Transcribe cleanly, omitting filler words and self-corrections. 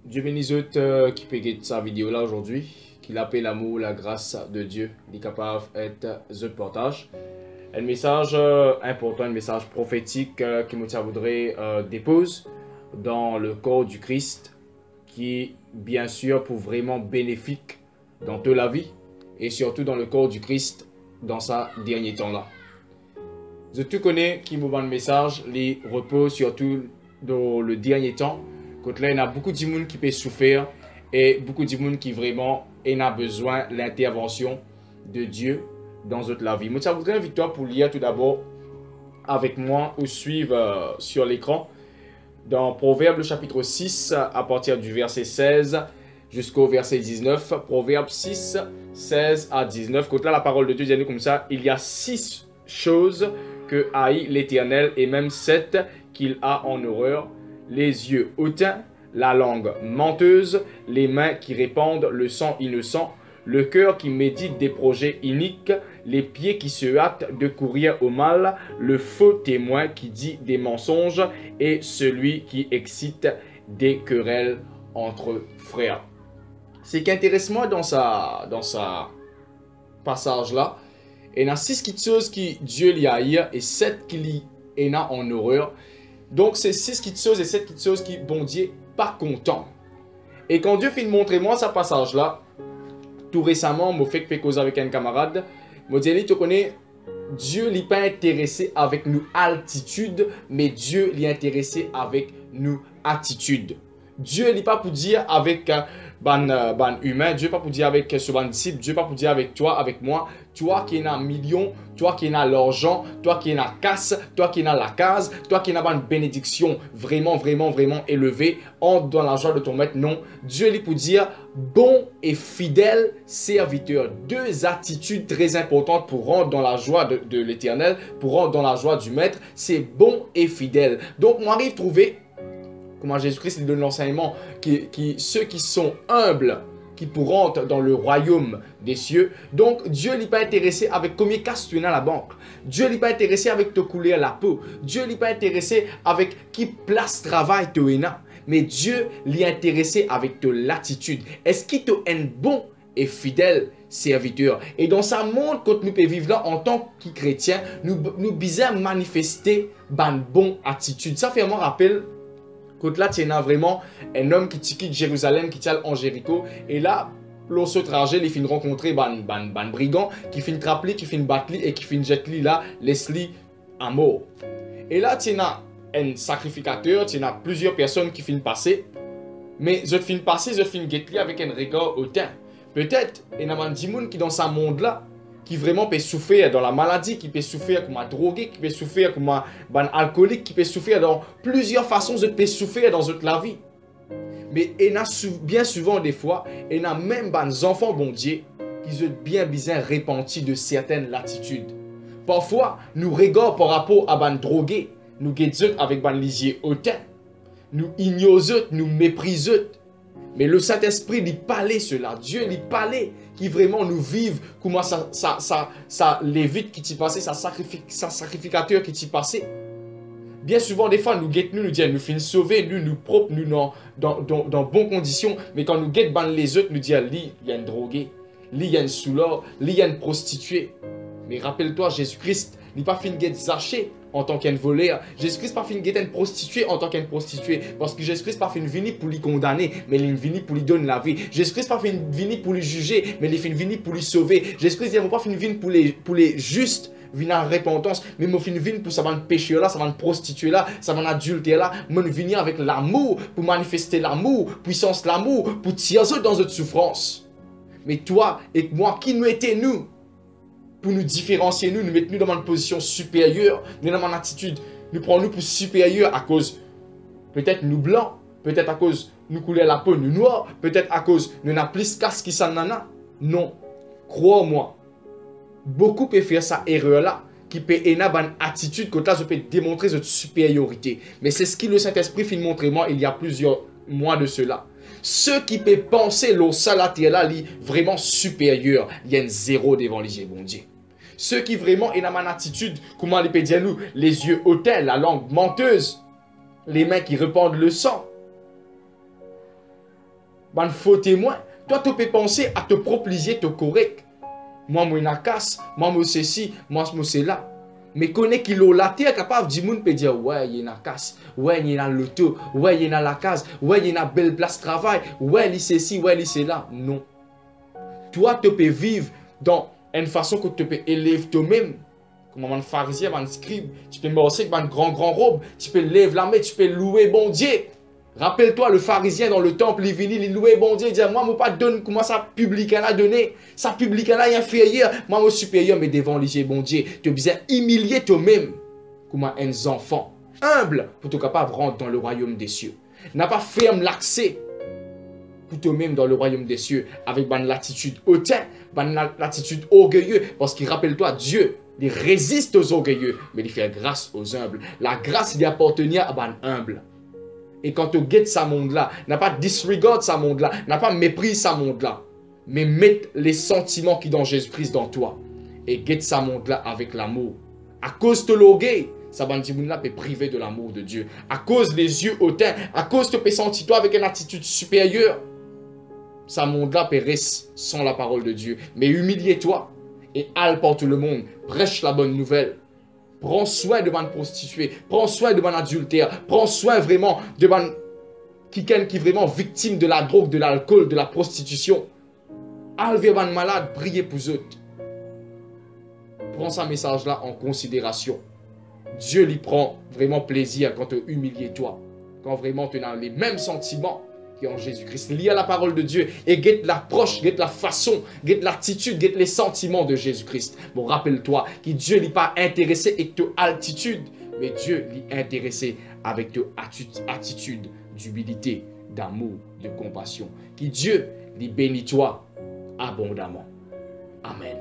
Dieu bénisse qui peut guider sa vidéo là aujourd'hui, qui l'appelle l'amour, la grâce de Dieu, il est capable d'être the partage. Un message important, un message prophétique que je voudrais déposer dans le corps du Christ, qui bien sûr pour vraiment bénéfique dans toute la vie et surtout dans le corps du Christ dans sa dernier temps là. Je te connais qui me le message, les repos surtout dans le dernier temps. Quand là, il y a beaucoup de monde qui peut souffrir et beaucoup de monde qui vraiment a besoin de l'intervention de Dieu dans toute la vie. Moi, je voudrais inviter toi pour lire tout d'abord avec moi ou suivre sur l'écran dans Proverbe chapitre 6 à partir du verset 16 jusqu'au verset 19. Proverbe 6, 16 à 19. Quand là, la parole de Dieu dit comme ça, il y a 6 choses que haït l'Éternel et même 7 qu'il a en horreur. Les yeux hautains, la langue menteuse, les mains qui répandent le sang innocent, le cœur qui médite des projets iniques, les pieds qui se hâtent de courir au mal, le faux témoin qui dit des mensonges et celui qui excite des querelles entre frères. Ce qui intéresse moi dans sa passage là, il y a 6 choses qui Dieu lui haïr et 7 qui lui a en horreur. Donc, c'est 6 choses et 7 choses qui, bon Dieu, pas content. Et quand Dieu finit de montrer moi ce passage-là, tout récemment, je fait cause avec un camarade, je dit, tu connais, Dieu n'est pas intéressé avec nous altitude, mais Dieu est intéressé avec nous attitude. Dieu n'est pas pour dire avec ban humain, Dieu n'est pas pour dire avec ce ban disciple, Dieu n'est pas pour dire avec toi, avec moi, toi qui es un million, toi qui es l'argent, toi qui es la casse, toi qui es la case, toi qui es une bénédiction vraiment élevée, entre dans la joie de ton maître. Non, Dieu est pour dire bon et fidèle serviteur. 2 attitudes très importantes pour rentrer dans la joie de l'Éternel, pour rentrer dans la joie du maître, c'est bon et fidèle. Donc, moi, j'arrive à trouver comment Jésus-Christ donne l'enseignement, ceux qui sont humbles, qui pourront entrer dans le royaume des cieux. Donc, Dieu n'est pas intéressé avec combien casse tu as à la banque. Dieu n'est pas intéressé avec te couler à la peau. Dieu n'est pas intéressé avec qui place travail tu as. Mais Dieu est intéressé avec ta l'attitude. Est-ce qu'il te un bon et fidèle serviteur? Et dans sa monde, quand nous pouvons vivre là en tant que chrétiens, nous bisons manifester une bonne attitude. Ça fait un rappel. Quand là, tu as vraiment un homme qui quitte Jérusalem, qui tient en Jéricho. Et là, l'autre trajet, il finit rencontrer un brigand qui finit trapper, qui finit battre et qui finit jeter là, laisse-lui à mort. Et là, tu as un sacrificateur, tu as plusieurs personnes qui finissent passer. Mais je finis passer, je finis guetter avec un regard hautain. Peut-être, il y a des gens qui dans ce monde-là, qui vraiment peut souffrir dans la maladie, qui peut souffrir comme un drogué, qui peut souffrir comme un alcoolique, qui peut souffrir dans plusieurs façons de souffrir dans la vie. Mais il y a bien souvent des fois, il y a même des enfants bon Dieu qui sont bien repentis de certaines latitudes. Parfois, nous regardons par rapport à des drogués, nous guettons avec des lisiers hautains, nous ignorons, nous méprisons. Mais le Saint-Esprit lui parlait cela. Dieu lui parlait qui vraiment nous vive comment ça lévite qui t'y passait, sa sacrificateur qui t'y passait. Bien souvent, des fois, nous guettons, nous disons, nous finissons sauvés, nous propres, nous dans bonnes conditions. Mais quand nous guettons les autres, nous disons, lui, il y a une droguée, lui, il y a une souleur, lui, il y a une prostituée. Mais rappelle-toi, Jésus-Christ n'est pas fini de Zachée en tant qu'un voleur. Jésus-Christ n'est pas fini d'être une prostituée en tant qu'une prostituée. Parce que Jésus-Christ n'est pas fini venir pour lui condamner, mais il est venu pour lui donner la vie. Jésus-Christ n'est pas fini venir pour lui juger, mais il est venu pour lui sauver. Jésus-Christ n'est pas fini venir pour les justes, venir en repentance, mais il est fini venir pour ça va pécheur là, ça va prostituer là, ça va adultère là, mais venir avec l'amour, pour manifester l'amour, puissance l'amour, pour tirer dans notre souffrance. Mais toi et moi, qui nous étions nous? Pour nous différencier, nous mettre nous dans une position supérieure, nous dans une attitude, nous prenons nous pour supérieurs à cause, peut-être nous blancs, peut-être à cause nous couler la peau, nous noirs, peut-être à cause nous n'avons plus casse qui s'en nana. Non, crois-moi, beaucoup peuvent faire cette erreur-là, qui peut avoir une attitude, quand là je peux démontrer cette supériorité. Mais c'est ce que le Saint-Esprit fait montrer moi il y a plusieurs mois de cela. Ceux qui peuvent penser leur salaire là, vraiment supérieur, il y a un zéro devant les yeux, bon Dieu. Ceux qui vraiment ont une attitude, comment les peut dire nous, les yeux hautains, la langue menteuse, les mains qui répandent le sang. ban faux témoin. Toi, tu peux penser à te propre lisier, te correct. Moi, moi, na casse, moi, moi, ceci, moi, c'est là. Mais connais qu'il est là, tu es capable de dire, peut dire, ouais, il y a une casse, ouais, il y a l'auto, ouais, il y a la case, ouais, il y a une belle place de travail, ouais, il c'est ci, ouais, il c'est là. Non. Toi, tu peux vivre dans une façon que tu peux élever toi-même. Comme un pharisien, un scribe, tu peux marcher avec une grande robe, tu peux lever la main, tu peux louer bon Dieu. Rappelle-toi, le pharisien dans le temple, il venait, il louait bon Dieu, il disait, moi, je ne pas donner comment ça public a donné. Ça public a inférieur, moi, je suis supérieur, mais devant les bon Dieu. Tu as besoin humilier toi-même comme un enfant humble pour être capable de rentrer dans le royaume des cieux. N'a pas ferme l'accès pour toi-même dans le royaume des cieux avec une attitude hautaine, une attitude orgueilleuse, parce qu'il rappelle-toi, Dieu, il résiste aux orgueilleux, mais il fait grâce aux humbles. La grâce, il appartenait à un humble. Et quand tu guettes ce monde-là, n'a pas disregard ce monde-là, n'a pas mépris ce monde-là, mais mettre les sentiments qui sont dans Jésus-Christ dans toi. Et guette ce monde-là avec l'amour. À cause de l'orgueil, ça va peut priver de l'amour de Dieu. À cause des yeux hautains, à cause de te sentir toi avec une attitude supérieure, ce monde-là périsse sans la parole de Dieu. Mais humilie-toi et halle par tout le monde. Prêche la bonne nouvelle. Prends soin de bonne prostituée. Prends soin de bonne adultère. Prends soin vraiment de bonne quelqu'un qui est vraiment victime de la drogue, de l'alcool, de la prostitution. Halle vers bonne malade, priez pour eux. Prends ce message-là en considération. Dieu lui prend vraiment plaisir quand tu humilies toi. Quand vraiment tu as les mêmes sentiments qui en Jésus-Christ. Lis à la parole de Dieu et guette l'approche, guette la façon, guette l'attitude, guette les sentiments de Jésus-Christ. Bon, rappelle-toi que Dieu n'est pas intéressé avec ton altitude, mais Dieu est intéressé avec ton attitude d'humilité, d'amour, de compassion. Que Dieu lui bénit toi abondamment. Amen.